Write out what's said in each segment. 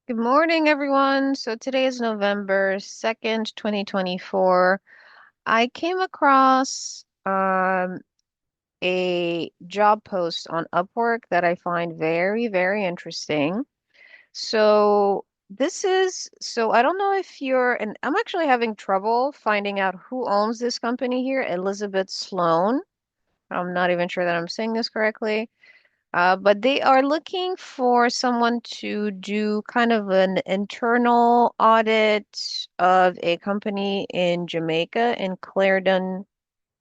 Good morning, everyone. So today is November 2nd, 2024. I came across a job post on Upwork that I find very, very interesting. So I don't know if and I'm actually having trouble finding out who owns this company here, Elizabeth Sloane. I'm not even sure that I'm saying this correctly. But they are looking for someone to do kind of an internal audit of a company in Jamaica, in Clarendon.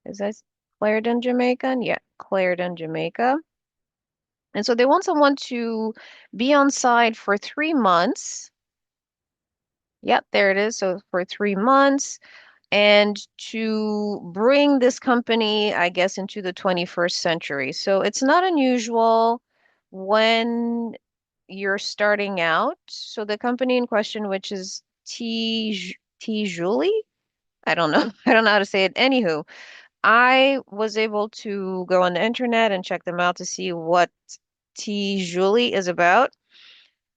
Is that Clarendon, Jamaica? Yeah, Clarendon, Jamaica. And so they want someone to be on site for 3 months. Yep, there it is. So for 3 months, and to bring this company, I guess, into the 21st century. So it's not unusual when you're starting out. So the company in question, which is T Julie, I don't know. I don't know how to say it. Anywho, I was able to go on the internet and check them out to see what T Julie is about.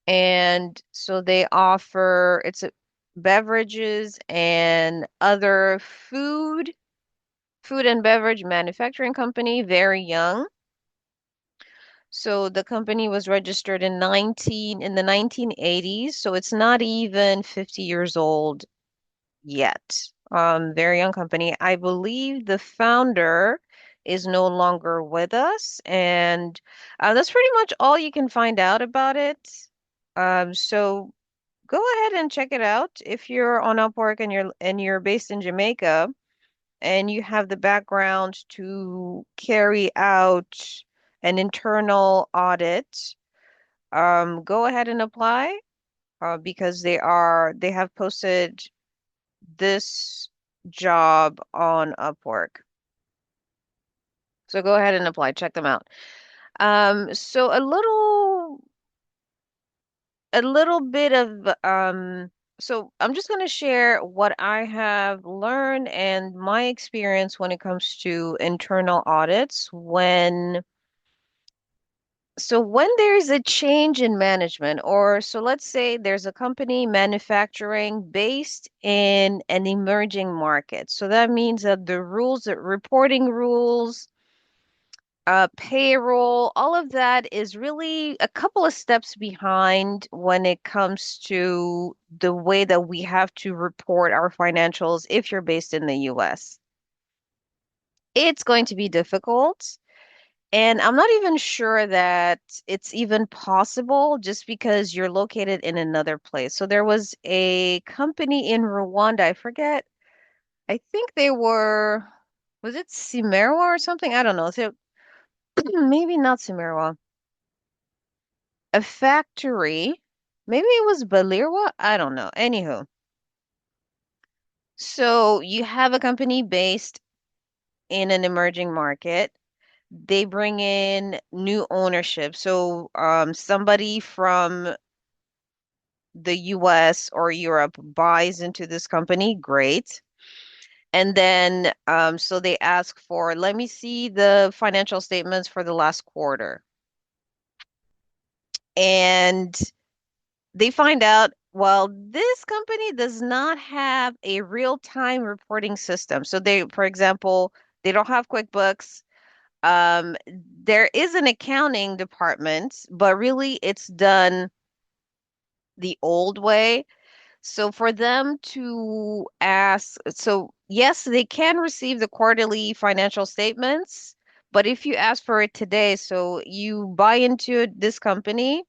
And so they offer beverages and other food and beverage manufacturing company, very young. So the company was registered in the 1980s, so it's not even 50 years old yet. Very young company. I believe the founder is no longer with us, and that's pretty much all you can find out about it. So go ahead and check it out if you're on Upwork and you're based in Jamaica and you have the background to carry out an internal audit. Go ahead and apply because they have posted this job on Upwork. So go ahead and apply. Check them out. So a little bit of so I'm just going to share what I have learned and my experience when it comes to internal audits when there's a change in management, or so let's say there's a company manufacturing based in an emerging market. So that means that the reporting rules, payroll, all of that is really a couple of steps behind when it comes to the way that we have to report our financials if you're based in the US. It's going to be difficult. And I'm not even sure that it's even possible just because you're located in another place. So there was a company in Rwanda, I forget. I think was it Cimerwa or something? I don't know. So maybe not Cimerwa. A factory. Maybe it was Balirwa. I don't know. Anywho, so you have a company based in an emerging market. They bring in new ownership. So somebody from the US or Europe buys into this company, great. And then, so they ask for, let me see the financial statements for the last quarter. And they find out, well, this company does not have a real-time reporting system. So for example, they don't have QuickBooks. There is an accounting department, but really it's done the old way. So for them to ask, so yes, they can receive the quarterly financial statements, but if you ask for it today, so you buy into this company,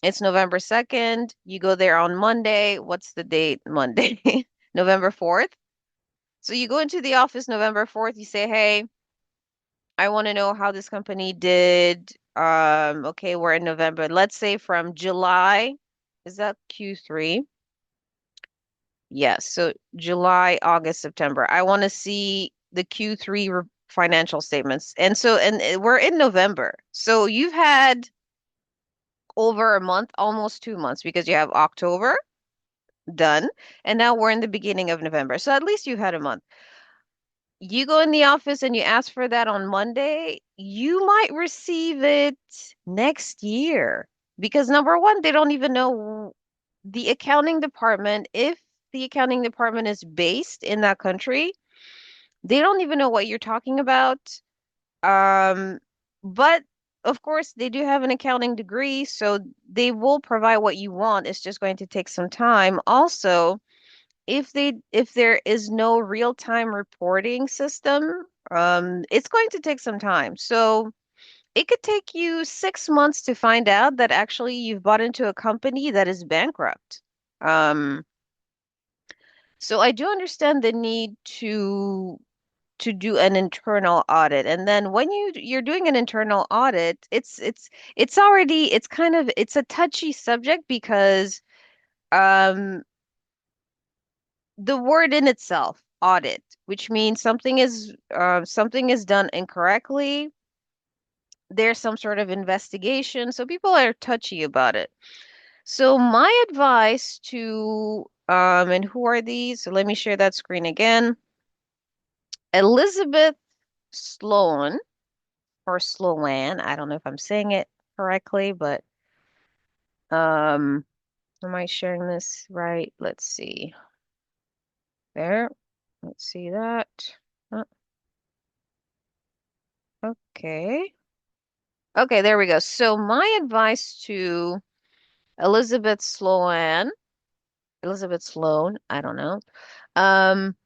it's November 2nd, you go there on Monday. What's the date? Monday, November 4th. So you go into the office November 4th, you say, hey, I want to know how this company did. Okay, we're in November. Let's say from July, is that Q3? Yes, so July, August, September. I want to see the Q3 financial statements. And we're in November. So you've had over a month, almost 2 months, because you have October done, and now we're in the beginning of November. So at least you've had a month. You go in the office and you ask for that on Monday, you might receive it next year because number one, they don't even know. the accounting department, if the accounting department is based in that country, they don't even know what you're talking about. Um, but of course, they do have an accounting degree, so they will provide what you want. It's just going to take some time. Also, if there is no real-time reporting system, it's going to take some time. So it could take you 6 months to find out that actually you've bought into a company that is bankrupt. Um, so I do understand the need to do an internal audit. And then when you're doing an internal audit, it's already it's kind of it's a touchy subject because um the word in itself, audit, which means something is done incorrectly. There's some sort of investigation, so people are touchy about it. So my advice to and who are these? So let me share that screen again. Elizabeth Sloane or Sloan. I don't know if I'm saying it correctly, but um, am I sharing this right? Let's see. There. Let's see that. Uh, Okay. Okay, there we go. So my advice to Elizabeth Sloan, Elizabeth Sloan, I don't know. Um,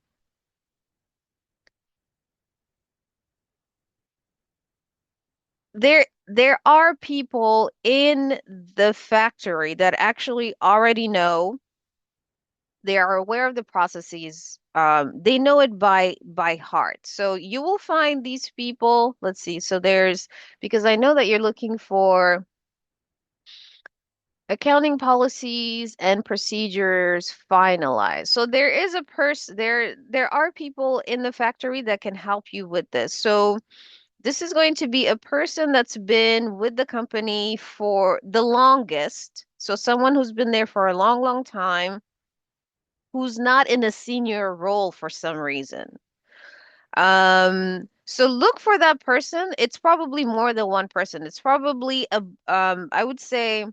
there are people in the factory that actually already know. They are aware of the processes. They know it by heart. So you will find these people. Let's see. So there's because I know that you're looking for accounting policies and procedures finalized. So there is a person there are people in the factory that can help you with this. So this is going to be a person that's been with the company for the longest. So someone who's been there for a long, long time, who's not in a senior role for some reason. So look for that person. It's probably more than one person. It's probably I would say,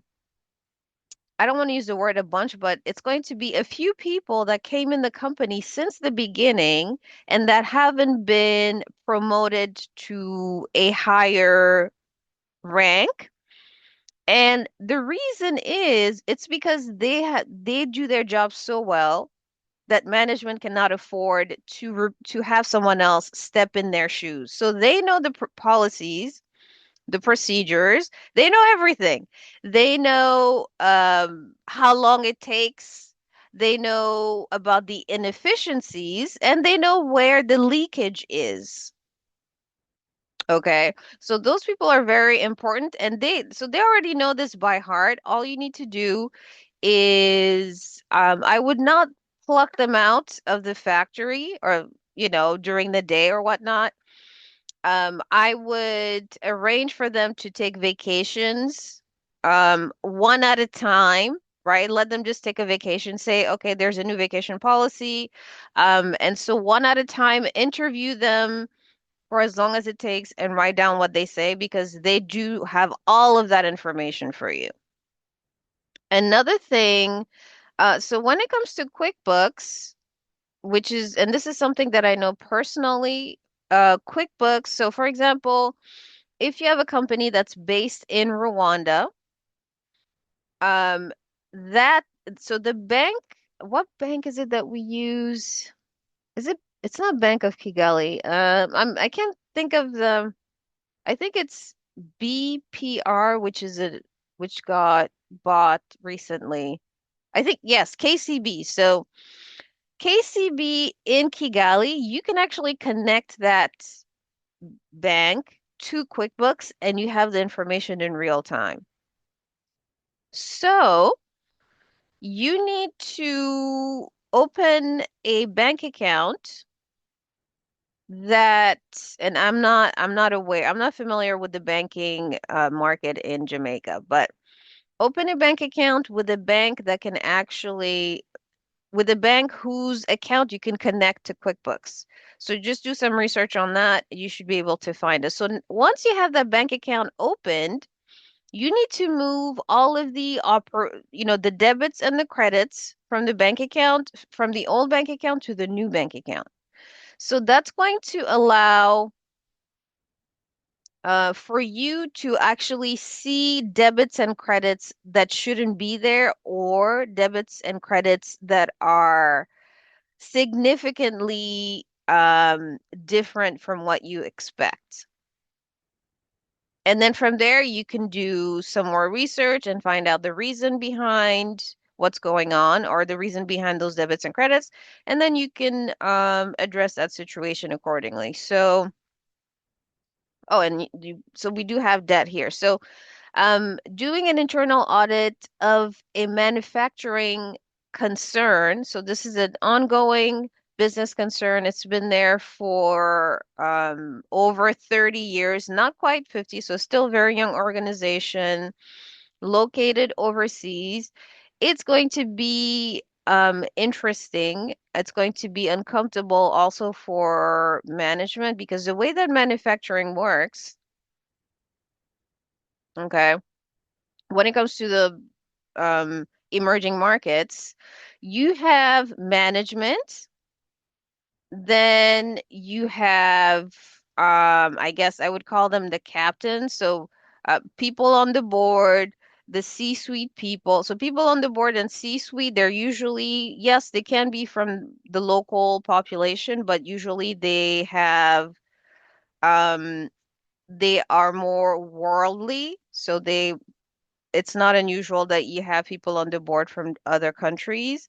I don't want to use the word a bunch, but it's going to be a few people that came in the company since the beginning and that haven't been promoted to a higher rank. And the reason is it's because they do their job so well that management cannot afford to have someone else step in their shoes. So they know the policies, the procedures, they know everything. They know how long it takes. They know about the inefficiencies and they know where the leakage is. Okay. So those people are very important and they already know this by heart. All you need to do is I would not pluck them out of the factory or, during the day or whatnot. I would arrange for them to take vacations, one at a time, right? Let them just take a vacation, say, okay, there's a new vacation policy. And so one at a time, interview them for as long as it takes and write down what they say because they do have all of that information for you. Another thing, so when it comes to QuickBooks, and this is something that I know personally, QuickBooks, so for example, if you have a company that's based in Rwanda, um, that, so the bank, what bank is it that we use? It's not Bank of Kigali. I can't think of I think it's BPR, which got bought recently. I think, yes, KCB. So KCB in Kigali, you can actually connect that bank to QuickBooks and you have the information in real time. So you need to open a bank account that, and I'm not familiar with the banking market in Jamaica, but open a bank account with a bank that can actually, with a bank whose account you can connect to QuickBooks. So just do some research on that. You should be able to find us. So once you have that bank account opened, you need to move all of the debits and the credits from the bank account, from the old bank account to the new bank account. So that's going to allow for you to actually see debits and credits that shouldn't be there, or debits and credits that are significantly different from what you expect. And then from there, you can do some more research and find out the reason behind what's going on, or the reason behind those debits and credits. And then you can address that situation accordingly. So, oh, and so we do have debt here. So, doing an internal audit of a manufacturing concern. So this is an ongoing business concern. It's been there for over 30 years, not quite 50, so still very young organization, located overseas. It's going to be interesting. It's going to be uncomfortable also for management, because the way that manufacturing works, okay, when it comes to the emerging markets, you have management, then you have, I guess I would call them the captains. So, people on the board, the C-suite people. So, people on the board and C-suite, they're usually, yes, they can be from the local population, but usually um, they are more worldly. So, it's not unusual that you have people on the board from other countries.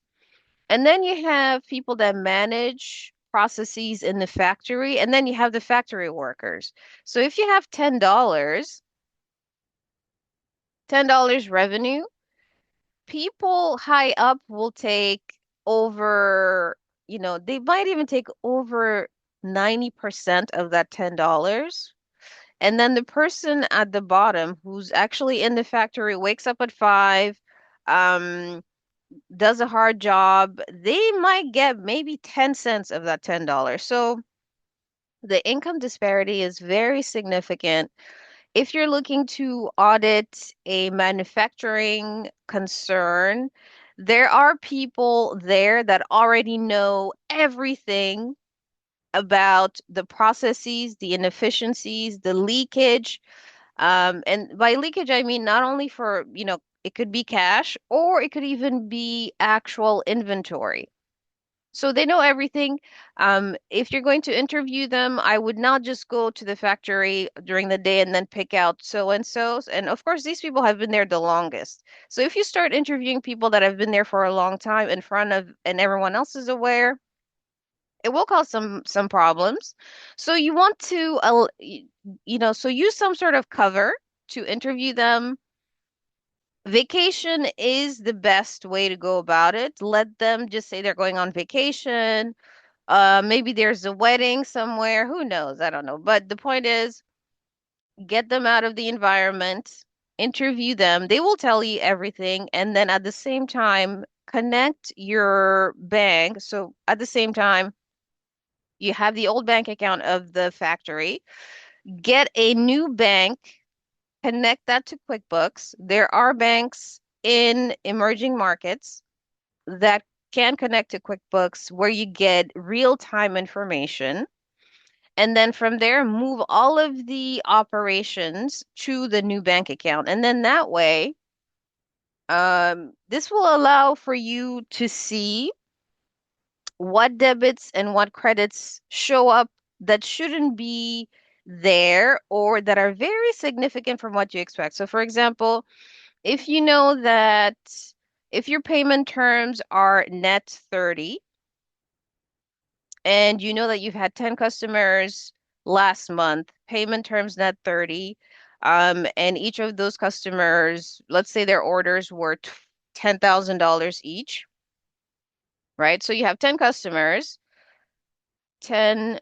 And then you have people that manage processes in the factory, and then you have the factory workers. So if you have $10 revenue, people high up will take over, they might even take over 90% of that $10. And then the person at the bottom who's actually in the factory wakes up at 5, um, does a hard job, they might get maybe 10 cents of that $10. So the income disparity is very significant. If you're looking to audit a manufacturing concern, there are people there that already know everything about the processes, the inefficiencies, the leakage. And by leakage, I mean not only for, it could be cash, or it could even be actual inventory. So they know everything. If you're going to interview them, I would not just go to the factory during the day and then pick out so and so's. And of course, these people have been there the longest. So if you start interviewing people that have been there for a long time in front of, and everyone else is aware, it will cause some problems. So you want to, so use some sort of cover to interview them. Vacation is the best way to go about it. Let them just say they're going on vacation. Maybe there's a wedding somewhere. Who knows? I don't know. But the point is, get them out of the environment, interview them. They will tell you everything. And then at the same time, connect your bank. So at the same time, you have the old bank account of the factory. Get a new bank, connect that to QuickBooks. There are banks in emerging markets that can connect to QuickBooks where you get real-time information. And then from there, move all of the operations to the new bank account. And then that way, this will allow for you to see what debits and what credits show up that shouldn't be there, or that are very significant from what you expect. So, for example, if you know that if your payment terms are net 30, and you know that you've had 10 customers last month, payment terms net 30, and each of those customers, let's say their orders were $10,000 each, right? So you have 10 customers, 10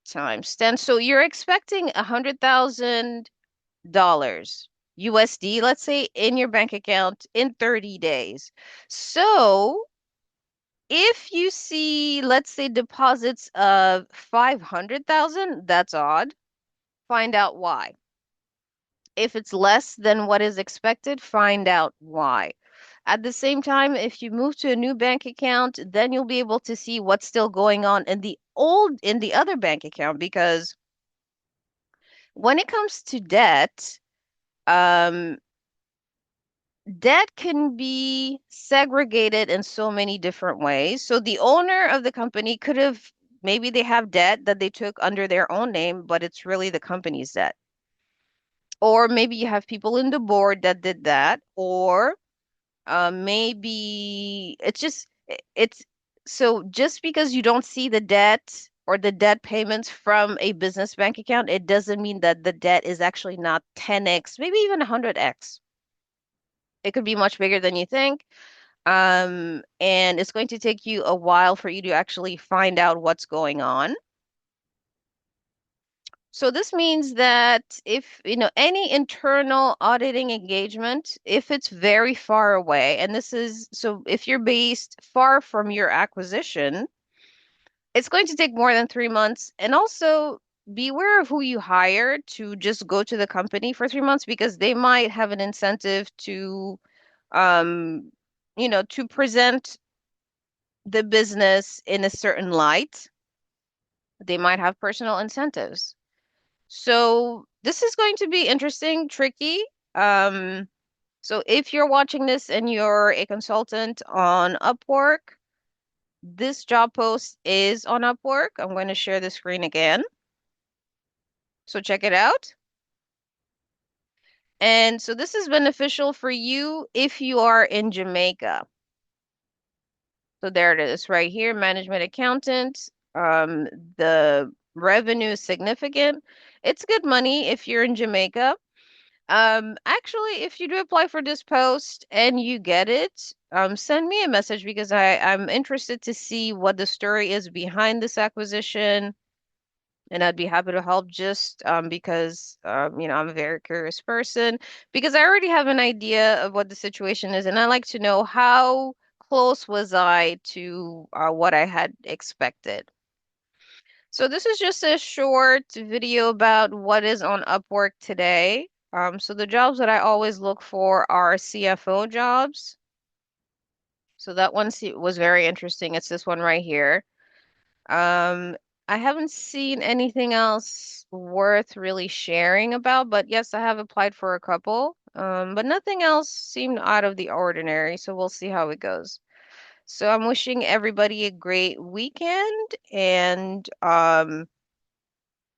times 10. So you're expecting $100,000 USD, let's say, in your bank account in 30 days. So if you see, let's say, deposits of 500,000, that's odd. Find out why. If it's less than what is expected, find out why. At the same time, if you move to a new bank account, then you'll be able to see what's still going on in the other bank account, because when it comes to debt, um, debt can be segregated in so many different ways. So the owner of the company could have, maybe they have debt that they took under their own name, but it's really the company's debt. Or maybe you have people in the board that did that, or maybe it's so just because you don't see the debt or the debt payments from a business bank account, it doesn't mean that the debt is actually not 10x, maybe even 100x. It could be much bigger than you think. And it's going to take you a while for you to actually find out what's going on. So this means that if, any internal auditing engagement, if it's very far away, and so if you're based far from your acquisition, it's going to take more than 3 months. And also beware of who you hire to just go to the company for 3 months, because they might have an incentive um, to present the business in a certain light. They might have personal incentives. So this is going to be interesting, tricky. Um, so if you're watching this and you're a consultant on Upwork, this job post is on Upwork. I'm going to share the screen again. So check it out. And so this is beneficial for you if you are in Jamaica. So there it is right here, management accountant. The revenue is significant. It's good money if you're in Jamaica. Actually, if you do apply for this post and you get it, send me a message, because I'm interested to see what the story is behind this acquisition, and I'd be happy to help, just because I'm a very curious person, because I already have an idea of what the situation is, and I like to know how close was I to what I had expected. So this is just a short video about what is on Upwork today. So the jobs that I always look for are CFO jobs. So that one was very interesting. It's this one right here. Um, I haven't seen anything else worth really sharing about, but yes, I have applied for a couple. But nothing else seemed out of the ordinary. So we'll see how it goes. So I'm wishing everybody a great weekend, and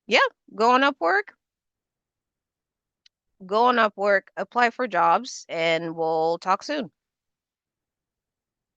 yeah, go on Upwork, apply for jobs, and we'll talk soon.